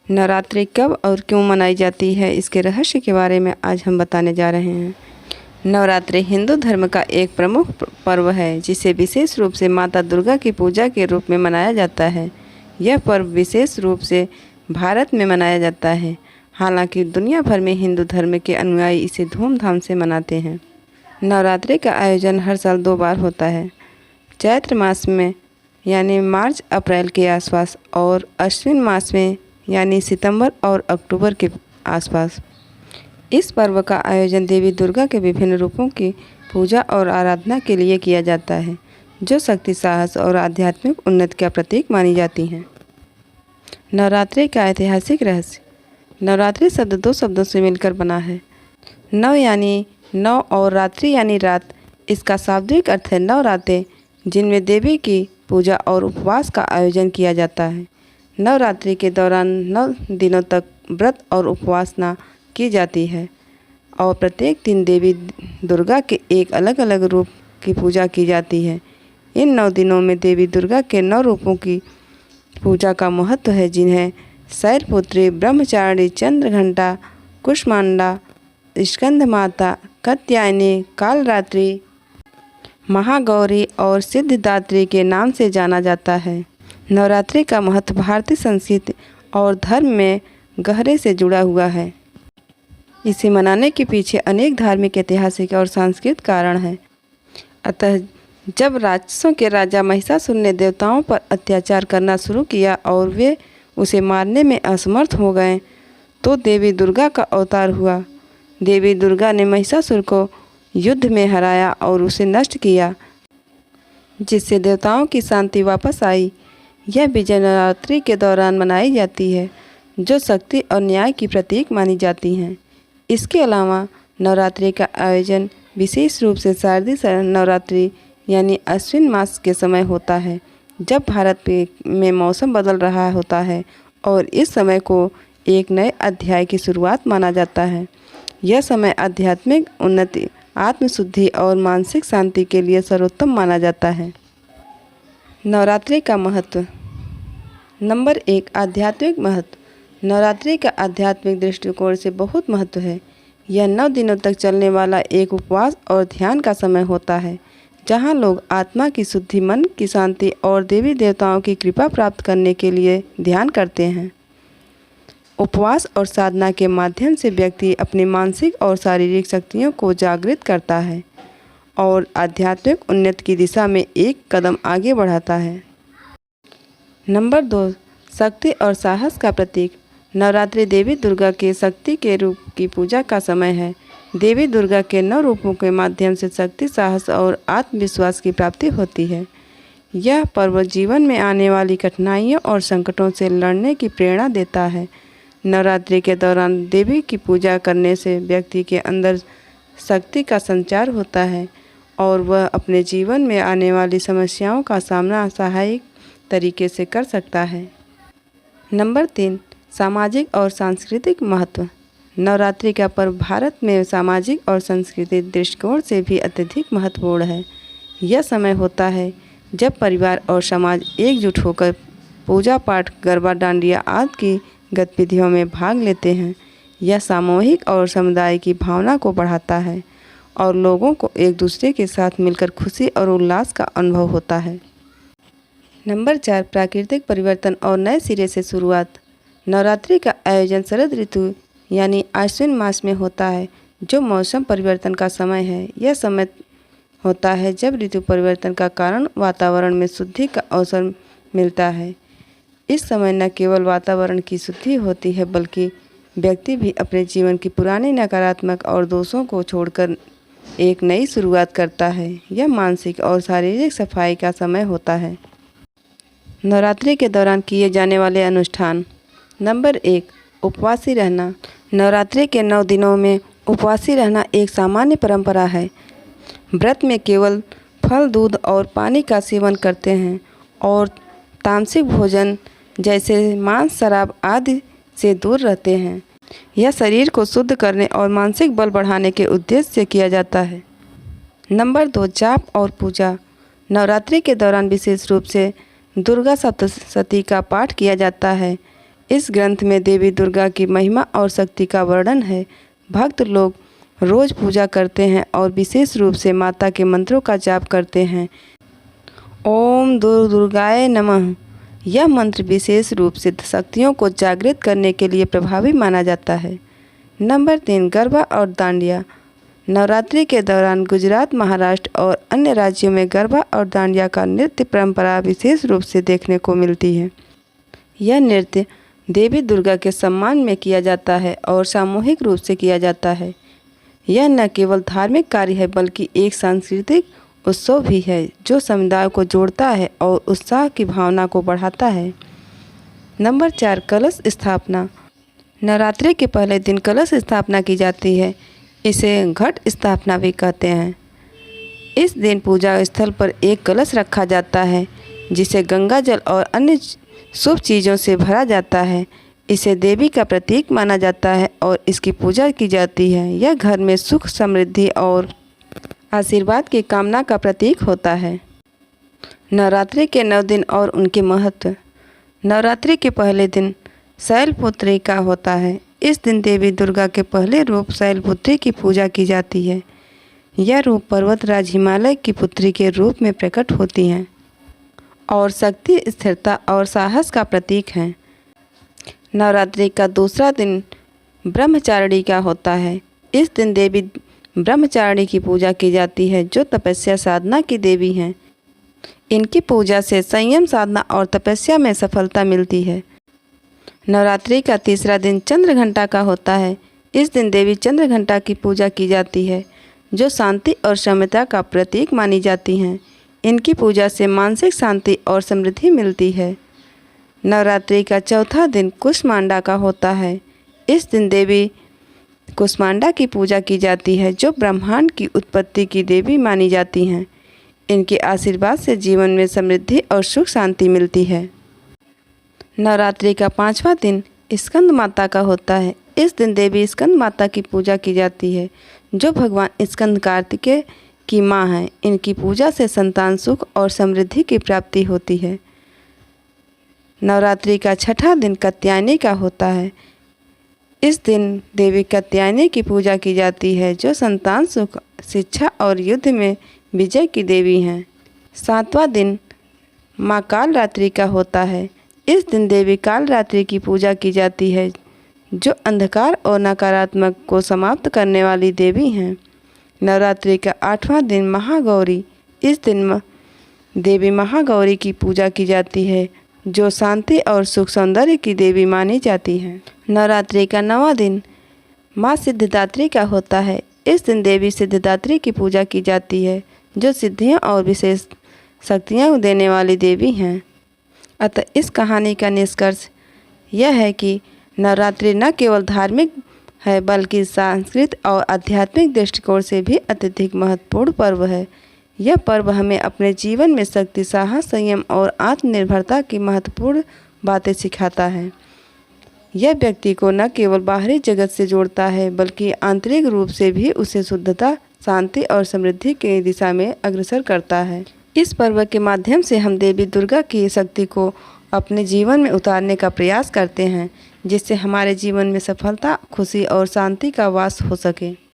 नवरात्रि कब और क्यों मनाई जाती है, इसके रहस्य के बारे में आज हम बताने जा रहे हैं। नवरात्रि हिंदू धर्म का एक प्रमुख पर्व है जिसे विशेष रूप से माता दुर्गा की पूजा के रूप में मनाया जाता है। यह पर्व विशेष रूप से भारत में मनाया जाता है, हालांकि दुनिया भर में हिंदू धर्म के अनुयायी इसे धूमधाम से मनाते हैं। नवरात्रि का आयोजन हर साल 2 बार होता है, चैत्र मास में यानी मार्च अप्रैल के आसपास और अश्विन मास में यानी सितंबर और अक्टूबर के आसपास। इस पर्व का आयोजन देवी दुर्गा के विभिन्न रूपों की पूजा और आराधना के लिए किया जाता है, जो शक्ति, साहस और आध्यात्मिक उन्नति का प्रतीक मानी जाती हैं। नवरात्रि का ऐतिहासिक रहस्य। नवरात्रि शब्द 2 शब्दों से मिलकर बना है। नव यानी 9 और रात्रि यानी रात। इसका शाब्दिक अर्थ है 9 रातें जिनमें देवी की पूजा और उपवास का आयोजन किया जाता है। नवरात्रि के दौरान 9 दिनों तक व्रत और उपासना की जाती है और प्रत्येक दिन देवी दुर्गा के एक अलग अलग रूप की पूजा की जाती है। इन 9 दिनों में देवी दुर्गा के 9 रूपों की पूजा का महत्व है, जिन्हें शैलपुत्री, ब्रह्मचारिणी, चंद्रघंटा, कुष्मांडा, स्कंद माता, कात्यायनी, कालरात्रि, महागौरी और सिद्धिदात्री के नाम से जाना जाता है। नवरात्रि का महत्व भारतीय संस्कृति और धर्म में गहरे से जुड़ा हुआ है। इसे मनाने के पीछे अनेक धार्मिक, ऐतिहासिक और सांस्कृतिक कारण हैं। अतः जब राक्षसों के राजा महिषासुर ने देवताओं पर अत्याचार करना शुरू किया और वे उसे मारने में असमर्थ हो गए, तो देवी दुर्गा का अवतार हुआ। देवी दुर्गा ने महिषासुर को युद्ध में हराया और उसे नष्ट किया, जिससे देवताओं की शांति वापस आई। यह विजय नवरात्रि के दौरान मनाई जाती है, जो शक्ति और न्याय की प्रतीक मानी जाती हैं। इसके अलावा नवरात्रि का आयोजन विशेष रूप से शारदीय नवरात्रि यानी अश्विन मास के समय होता है, जब भारत में मौसम बदल रहा होता है और इस समय को एक नए अध्याय की शुरुआत माना जाता है। यह समय आध्यात्मिक उन्नति, आत्मशुद्धि और मानसिक शांति के लिए सर्वोत्तम माना जाता है। नवरात्रि का महत्व। नंबर 1, आध्यात्मिक महत्व। नवरात्रि का आध्यात्मिक दृष्टिकोण से बहुत महत्व है। यह 9 दिनों तक चलने वाला एक उपवास और ध्यान का समय होता है, जहां लोग आत्मा की शुद्धि, मन की शांति और देवी देवताओं की कृपा प्राप्त करने के लिए ध्यान करते हैं। उपवास और साधना के माध्यम से व्यक्ति अपनी मानसिक और शारीरिक शक्तियों को जागृत करता है और आध्यात्मिक उन्नति की दिशा में एक कदम आगे बढ़ाता है। नंबर 2, शक्ति और साहस का प्रतीक। नवरात्रि देवी दुर्गा के शक्ति के रूप की पूजा का समय है। देवी दुर्गा के 9 रूपों के माध्यम से शक्ति, साहस और आत्मविश्वास की प्राप्ति होती है। यह पर्व जीवन में आने वाली कठिनाइयों और संकटों से लड़ने की प्रेरणा देता है। नवरात्रि के दौरान देवी की पूजा करने से व्यक्ति के अंदर शक्ति का संचार होता है और वह अपने जीवन में आने वाली समस्याओं का सामना सहायक तरीके से कर सकता है। नंबर 3, सामाजिक और सांस्कृतिक महत्व। नवरात्रि का पर्व भारत में सामाजिक और सांस्कृतिक दृष्टिकोण से भी अत्यधिक महत्वपूर्ण है। यह समय होता है जब परिवार और समाज एकजुट होकर पूजा पाठ, गरबा, डांडिया आदि की गतिविधियों में भाग लेते हैं। यह सामूहिक और समुदाय की भावना को बढ़ाता है और लोगों को एक दूसरे के साथ मिलकर खुशी और उल्लास का अनुभव होता है। नंबर 4, प्राकृतिक परिवर्तन और नए सिरे से शुरुआत। नवरात्रि का आयोजन शरद ऋतु यानी आश्विन मास में होता है, जो मौसम परिवर्तन का समय है। यह समय होता है जब ऋतु परिवर्तन का कारण वातावरण में शुद्धि का अवसर मिलता है। इस समय न केवल वातावरण की शुद्धि होती है, बल्कि व्यक्ति भी अपने जीवन की पुरानी नकारात्मक और दोषों को छोड़कर एक नई शुरुआत करता है। यह मानसिक और शारीरिक सफाई का समय होता है। नवरात्रि के दौरान किए जाने वाले अनुष्ठान। नंबर 1, उपवासी रहना। नवरात्रि के 9 दिनों में उपवासी रहना एक सामान्य परंपरा है। व्रत में केवल फल, दूध और पानी का सेवन करते हैं और तामसिक भोजन जैसे मांस, शराब आदि से दूर रहते हैं। यह शरीर को शुद्ध करने और मानसिक बल बढ़ाने के उद्देश्य से किया जाता है। नंबर 2, जाप और पूजा। नवरात्रि के दौरान विशेष रूप से दुर्गा सप्तशती का पाठ किया जाता है। इस ग्रंथ में देवी दुर्गा की महिमा और शक्ति का वर्णन है। भक्त लोग रोज पूजा करते हैं और विशेष रूप से माता के मंत्रों का जाप करते हैं। ओम दुर्गाय नमः यह मंत्र विशेष रूप से शक्तियों को जागृत करने के लिए प्रभावी माना जाता है। नंबर 3, गरबा और दांडिया। नवरात्रि के दौरान गुजरात, महाराष्ट्र और अन्य राज्यों में गरबा और दांडिया का नृत्य परंपरा विशेष रूप से देखने को मिलती है। यह नृत्य देवी दुर्गा के सम्मान में किया जाता है और सामूहिक रूप से किया जाता है। यह न केवल धार्मिक कार्य है बल्कि एक सांस्कृतिक उत्सव भी है जो समुदाय को जोड़ता है और उत्साह की भावना को बढ़ाता है। नंबर 4, कलश स्थापना। नवरात्रि के पहले दिन कलश स्थापना की जाती है। इसे घट स्थापना भी कहते हैं। इस दिन पूजा स्थल पर एक कलश रखा जाता है जिसे गंगा जल और अन्य शुभ चीज़ों से भरा जाता है। इसे देवी का प्रतीक माना जाता है और इसकी पूजा की जाती है। यह घर में सुख, समृद्धि और आशीर्वाद की कामना का प्रतीक होता है। नवरात्रि के 9 दिन और उनके महत्व। नवरात्रि के पहले दिन शैलपुत्री का होता है। इस दिन देवी दुर्गा के पहले रूप शैलपुत्री की पूजा की जाती है। यह रूप पर्वतराज हिमालय की पुत्री के रूप में प्रकट होती हैं और शक्ति, स्थिरता और साहस का प्रतीक है। नवरात्रि का दूसरा दिन ब्रह्मचारिणी का होता है। इस दिन देवी ब्रह्मचारिणी की पूजा की जाती है जो तपस्या साधना की देवी हैं। इनकी पूजा से संयम, साधना और तपस्या में सफलता मिलती है। नवरात्रि का तीसरा दिन चंद्रघंटा का होता है। इस दिन देवी चंद्रघंटा की पूजा की जाती है जो शांति और क्षमता का प्रतीक मानी जाती हैं। इनकी पूजा से मानसिक शांति और समृद्धि मिलती है। नवरात्रि का चौथा दिन कुष्मांडा का होता है। इस दिन देवी कुष्मांडा की पूजा की जाती है जो ब्रह्मांड की उत्पत्ति की देवी मानी जाती हैं। इनके आशीर्वाद से जीवन में समृद्धि और सुख शांति मिलती है। नवरात्रि का 5वां दिन स्कंद माता का होता है। इस दिन देवी स्कंद माता की पूजा की जाती है जो भगवान स्कंद कार्तिकेय की माँ है। इनकी पूजा से संतान सुख और समृद्धि की प्राप्ति होती है। नवरात्रि का 6वां दिन कात्यायनी का होता है। इस दिन देवी कात्यायनी की पूजा की जाती है जो संतान सुख, शिक्षा और युद्ध में विजय की देवी हैं। 7वां दिन माँ कालरात्रि का होता है। इस दिन देवी कालरात्रि की पूजा की जाती है जो अंधकार और नकारात्मक को समाप्त करने वाली देवी हैं। नवरात्रि का 8वां दिन महागौरी। इस दिन देवी महागौरी की पूजा की जाती है जो शांति और सुख सौंदर्य की देवी मानी जाती है। नवरात्रि का 9वां दिन माँ सिद्धिदात्री का होता है। इस दिन देवी सिद्धिदात्री की पूजा की जाती है जो सिद्धियाँ और विशेष शक्तियाँ देने वाली देवी हैं। अतः इस कहानी का निष्कर्ष यह है कि नवरात्रि न केवल धार्मिक है बल्कि सांस्कृतिक और आध्यात्मिक दृष्टिकोण से भी अत्यधिक महत्वपूर्ण पर्व है। यह पर्व हमें अपने जीवन में शक्ति, साहस, संयम और आत्मनिर्भरता की महत्वपूर्ण बातें सिखाता है। यह व्यक्ति को न केवल बाहरी जगत से जोड़ता है बल्कि आंतरिक रूप से भी उसे शुद्धता, शांति और समृद्धि की दिशा में अग्रसर करता है। इस पर्व के माध्यम से हम देवी दुर्गा की शक्ति को अपने जीवन में उतारने का प्रयास करते हैं जिससे हमारे जीवन में सफलता, खुशी और शांति का वास हो सके।